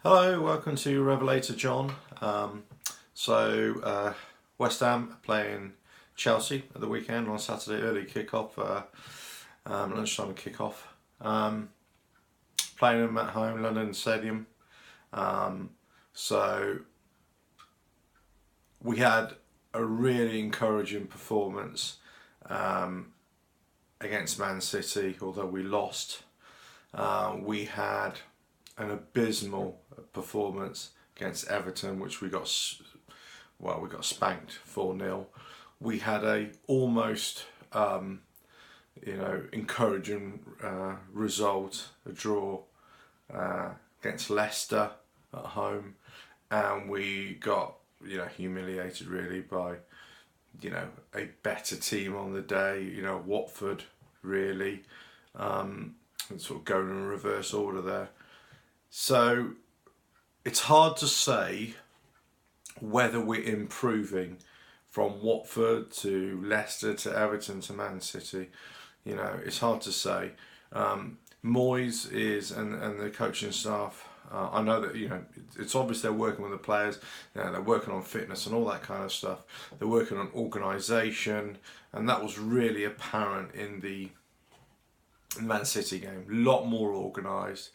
Hello, welcome to Revelator John. West Ham playing Chelsea at the weekend on Saturday, early kick-off, lunchtime kick-off. Playing them at home, London Stadium. So we had a really encouraging performance against Man City, although we lost. We had an abysmal performance against Everton, which we got spanked 4-0. We had a almost encouraging result, a draw against Leicester at home, and we got humiliated really by a better team on the day, Watford really, and sort of going in reverse order there. So it's hard to say whether we're improving from Watford to Leicester to Everton to Man City. It's hard to say. Moyes is and the coaching staff. I know that it's obvious they're working with the players. They're working on fitness and all that kind of stuff. They're working on organisation, and that was really apparent in the Man City game. A lot more organised.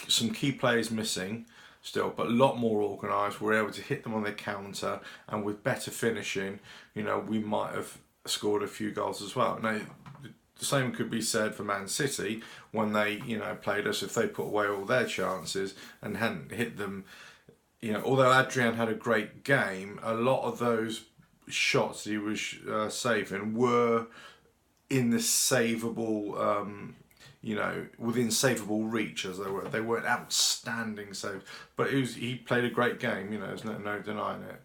Some key players missing still, but a lot more organised. We're able to hit them on their counter, and with better finishing, we might have scored a few goals as well. Now, the same could be said for Man City when they, played us. If they put away all their chances and hadn't hit them, although Adrian had a great game, a lot of those shots he was saving were in the savable. Within savable reach, as they were. They weren't outstanding saves, but he played a great game. There's no denying it.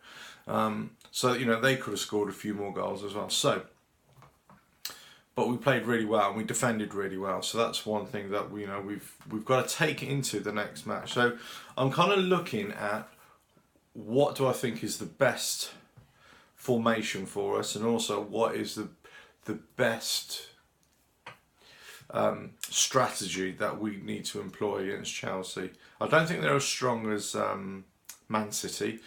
So they could have scored a few more goals as well. So, but we played really well and we defended really well. So that's one thing that we've got to take into the next match. So I'm kind of looking at what do I think is the best formation for us, and also what is the best strategy that we need to employ against Chelsea. I don't think they're as strong as Man City,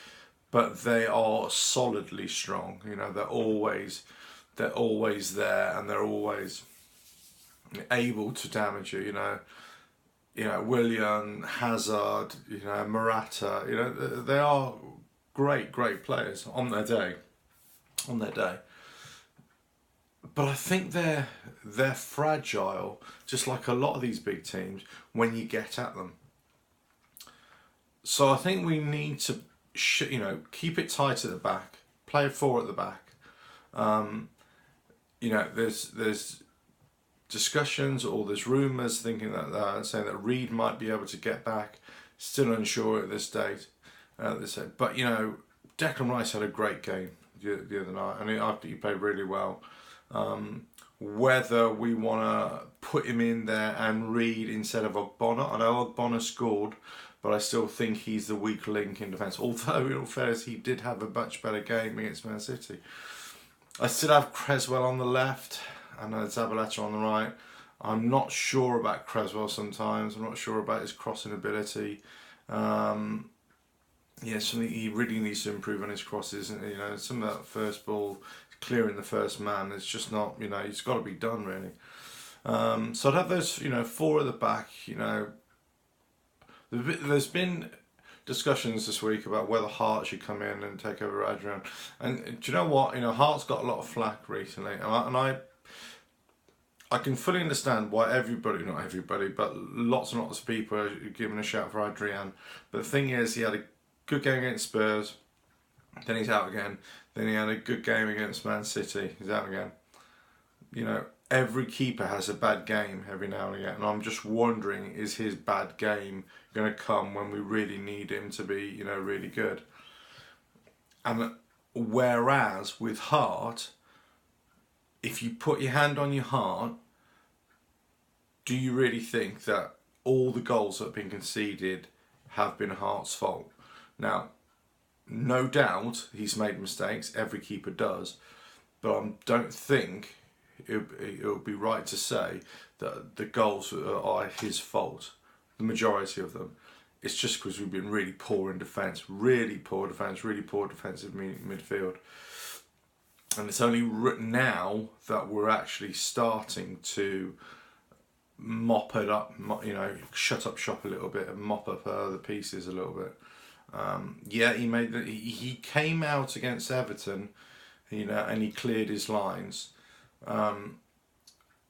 but they are solidly strong. They're always there, and they're always able to damage you. Willian, Hazard, Morata. They are great players on their day. But I think they're fragile, just like a lot of these big teams, when you get at them. So I think we need to, keep it tight at the back, play 4 at the back. There's discussions or there's rumours thinking that saying that Reed might be able to get back. Still unsure at this date. But Declan Rice had a great game the other night, and after he played really well. Whether we want to put him in there and Reed instead of Ogbonna. I know Ogbonna scored, but I still think he's the weak link in defence. Although, in all fairness, he did have a much better game against Man City. I still have Cresswell on the left and Zabaleta on the right. I'm not sure about Cresswell sometimes. I'm not sure about his crossing ability. Something he really needs to improve on his crosses. Some of that first ball, clearing the first man, it's just not, it's got to be done really. So I'd have those, 4 at the back. There's been discussions this week about whether Hart should come in and take over Adrian. And do you know what? Hart's got a lot of flack recently, and I can fully understand why not everybody, but lots and lots of people are giving a shout for Adrian. But the thing is, he had a good game against Spurs, then he's out again. Then he had a good game against Man City, he's out again. Every keeper has a bad game every now and again, and I'm just wondering, is his bad game going to come when we really need him to be, really good? And whereas with Hart, if you put your hand on your heart, do you really think that all the goals that have been conceded have been Hart's fault? Now, no doubt he's made mistakes, every keeper does, but I don't think it would be right to say that the goals are his fault, the majority of them. it's just because we've been really poor in defence, really poor defensive midfield. And it's only now that we're actually starting to mop it up, shut up shop a little bit and mop up the pieces a little bit. Yeah, he came out against Everton, and he cleared his lines.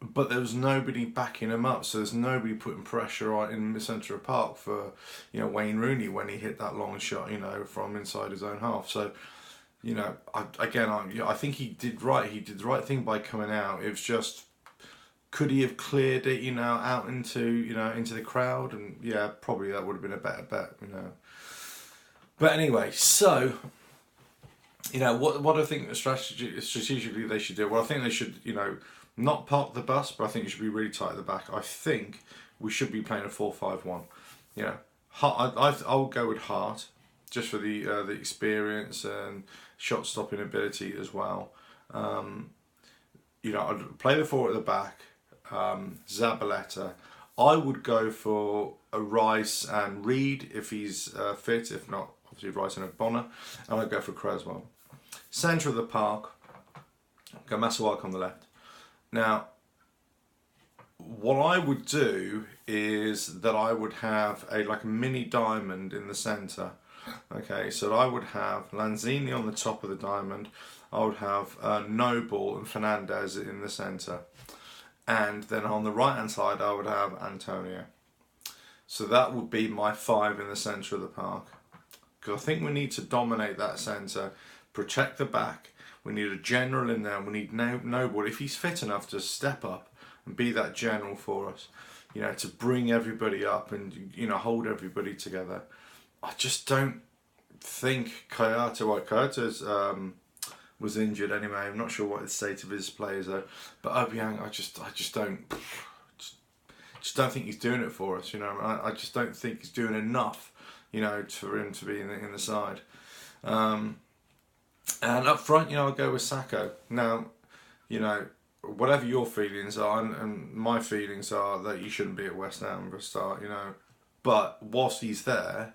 But there was nobody backing him up, so there's nobody putting pressure on in the centre of the park for, Wayne Rooney when he hit that long shot, from inside his own half. So, I think he did right. He did the right thing by coming out. It was just, could he have cleared it, out into the crowd? And yeah, probably that would have been a better bet, But anyway, so, what I think strategically they should do. Well, I think they should, not park the bus, but I think it should be really tight at the back. I think we should be playing a 4-5-1. I'll go with Hart, just for the experience and shot stopping ability as well. I'd play the 4 at the back. Zabaleta. I would go for a Rice and Reed if he's fit. If not, obviously Rice and Bonner. And I'd go for Creswell. Centre of the park. Go Masuaku on the left. Now, what I would do is that I would have a mini diamond in the centre. Okay, so I would have Lanzini on the top of the diamond. I would have Noble and Fernandez in the centre. And then on the right hand side I would have Antonio. So that would be my 5 in the centre of the park. Because I think we need to dominate that centre, protect the back. We need a general in there. We need Noble, if he's fit enough, to step up and be that general for us. To bring everybody up and hold everybody together. I just don't think Kayata was injured anyway. I'm not sure what the state of his play is though. But Obiang, I just don't think he's doing it for us. I just don't think he's doing enough. For him to be in the side. And up front, I'll go with Sacco. Now, whatever your feelings are, and my feelings are that he shouldn't be at West Ham for a start. But whilst he's there,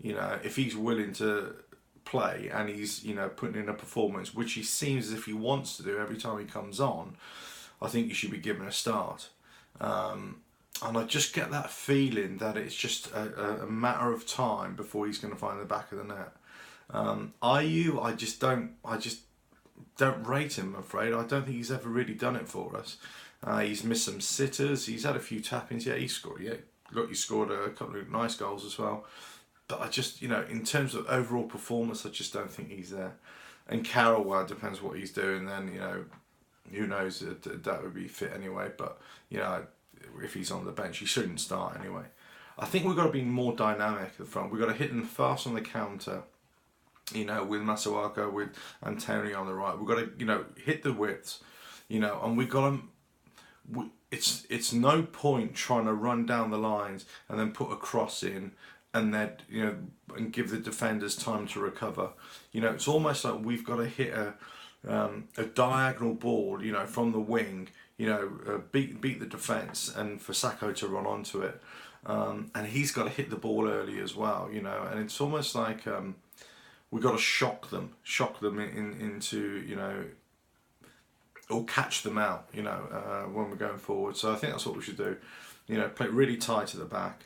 if he's willing to play and he's putting in a performance, which he seems as if he wants to do every time he comes on, I think he should be given a start. And I just get that feeling that it's just a matter of time before he's going to find the back of the net. Ayew, I just don't rate him, I'm afraid. I don't think he's ever really done it for us. He's missed some sitters. He's had a few tap-ins. Yeah, he scored. Yeah, look, he scored a couple of nice goals as well. But I just, in terms of overall performance, I just don't think he's there. And Carroll, well, it depends what he's doing then, who knows, that would be fit anyway. But, if he's on the bench, he shouldn't start anyway. I think we've got to be more dynamic at the front. We've got to hit them fast on the counter, with Masuaku, with Antonio on the right. We've got to, hit the widths, and we've got to... It's no point trying to run down the lines and then put a cross in and then, and give the defenders time to recover. It's almost like we've got to hit a diagonal ball, from the wing, beat the defence and for Sacco to run onto it. And he's got to hit the ball early as well, and it's almost like we've got to shock them into, or catch them out, when we're going forward. So I think that's what we should do. Play really tight at the back.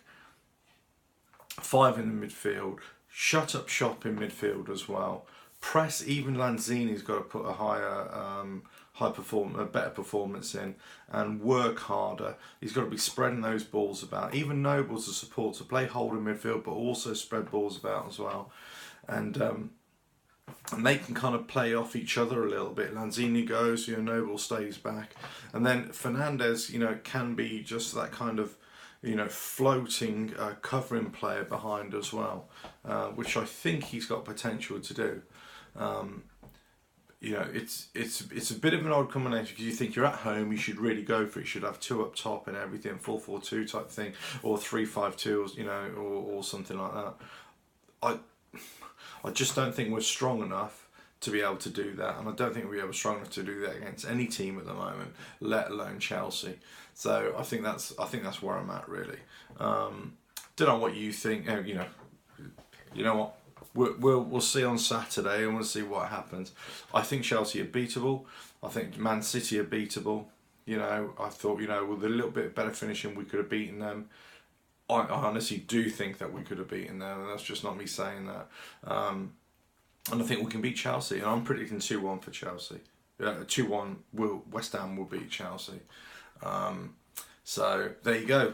5 in the midfield. Shut up shop in midfield as well. Press, even Lanzini's got to put a better performance in and work harder. He's got to be spreading those balls about. Even Noble's a support to play hold in midfield, but also spread balls about as well. And they can kind of play off each other a little bit. Lanzini goes, Noble stays back. And then Fernandez, can be just that kind of, floating covering player behind as well, which I think he's got potential to do. It's a bit of an odd combination because you think you're at home, you should really go for it. You should have 2 up top and everything, 4-4-2 type thing, or 3-5-2, or something like that. I just don't think we're strong enough to be able to do that, and I don't think we're strong enough to do that against any team at the moment, let alone Chelsea. So I think that's where I'm at really. Don't know what you think. You know what? We'll see on Saturday, and we'll see what happens. I think Chelsea are beatable. I think Man City are beatable. I thought, with a little bit better finishing, we could have beaten them. I honestly do think that we could have beaten them, and that's just not me saying that. And I think we can beat Chelsea, and I'm predicting 2-1 for Chelsea. 2-1, West Ham will beat Chelsea. So there you go.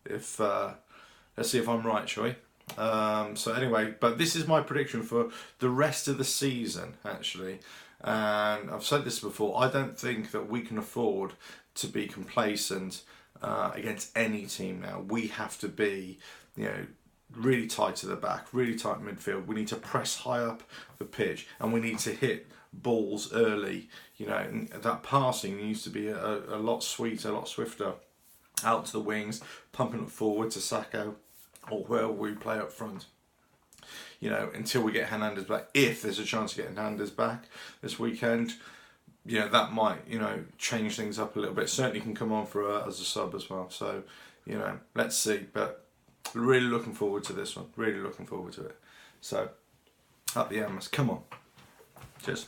Let's see if I'm right, shall we? So anyway, but this is my prediction for the rest of the season, actually. And I've said this before, I don't think that we can afford to be complacent against any team now. We have to be, really tight to the back, really tight midfield. We need to press high up the pitch, and we need to hit balls early. And that passing needs to be a lot sweeter, a lot swifter, out to the wings, pumping it forward to Sacco, or wherever we play up front. Until we get Hernandez back. If there's a chance of getting Hernandez back this weekend, that might, change things up a little bit. Certainly can come on as a sub as well. So, let's see. But really looking forward to this one. Really looking forward to it. So, up the Hammers. Come on. Cheers.